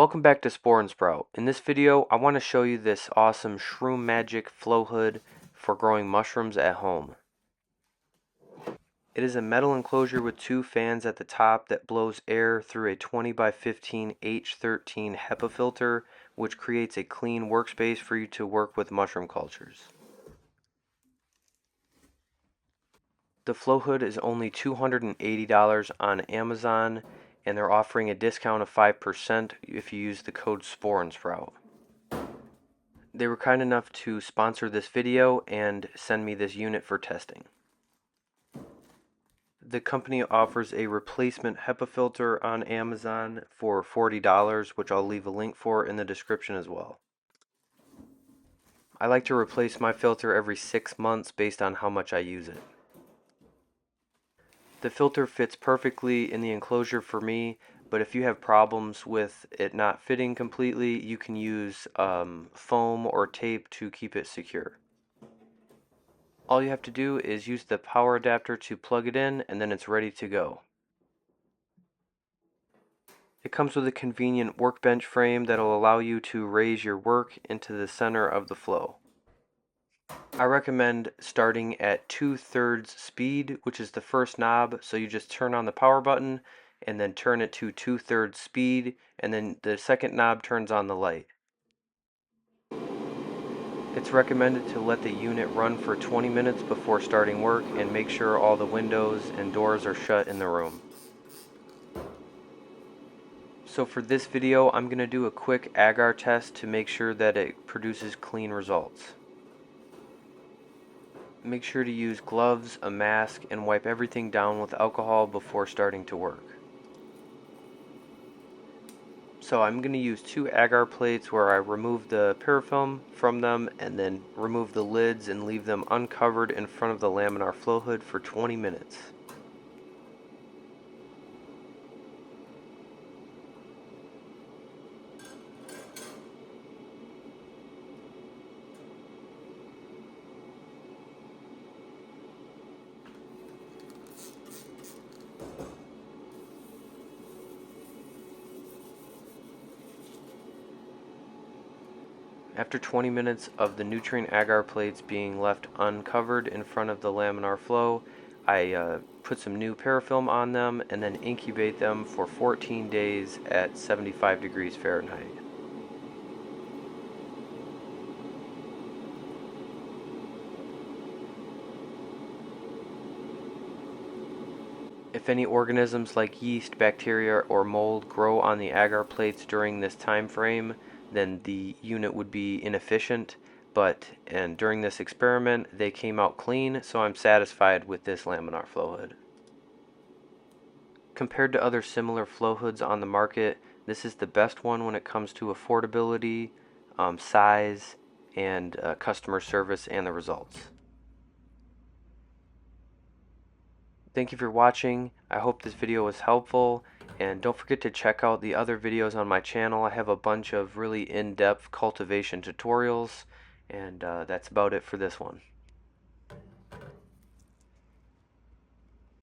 Welcome back to Spore and Sprout. In this video, I want to show you this awesome Shroomagic Flowhood for growing mushrooms at home. It is a metal enclosure with two fans at the top that blows air through a 20 by 15 H13 HEPA filter, which creates a clean workspace for you to work with mushroom cultures. The Flowhood is only $280 on Amazon, and they're offering a discount of 5% if you use the code Spore and Sprout. They were kind enough to sponsor this video and send me this unit for testing. The company offers a replacement HEPA filter on Amazon for $40, which I'll leave a link for in the description as well. I like to replace my filter every 6 months based on how much I use it. The filter fits perfectly in the enclosure for me, but if you have problems with it not fitting completely, you can use foam or tape to keep it secure. All you have to do is use the power adapter to plug it in, and then it's ready to go. It comes with a convenient workbench frame that will allow you to raise your work into the center of the flow. I recommend starting at 2/3 speed, which is the first knob, so you just turn on the power button and then turn it to 2/3 speed, and then the second knob turns on the light. It's recommended to let the unit run for 20 minutes before starting work and make sure all the windows and doors are shut in the room. So for this video, I'm going to do a quick Agar test to make sure that it produces clean results. Make sure to use gloves, a mask, and wipe everything down with alcohol before starting to work. So I'm going to use 2 agar plates where I remove the parafilm from them and then remove the lids and leave them uncovered in front of the laminar flow hood for 20 minutes. After 20 minutes of the nutrient agar plates being left uncovered in front of the laminar flow, I put some new parafilm on them and then incubate them for 14 days at 75 degrees Fahrenheit. If any organisms like yeast, bacteria, or mold grow on the agar plates during this time frame, then the unit would be inefficient, and during this experiment they came out clean, so I'm satisfied with this laminar flow hood. Compared to other similar flow hoods on the market, this is the best one when it comes to affordability, size, and customer service and the results. Thank you for watching. I hope this video was helpful, and don't forget to check out the other videos on my channel. I have a bunch of really in-depth cultivation tutorials, and that's about it for this one.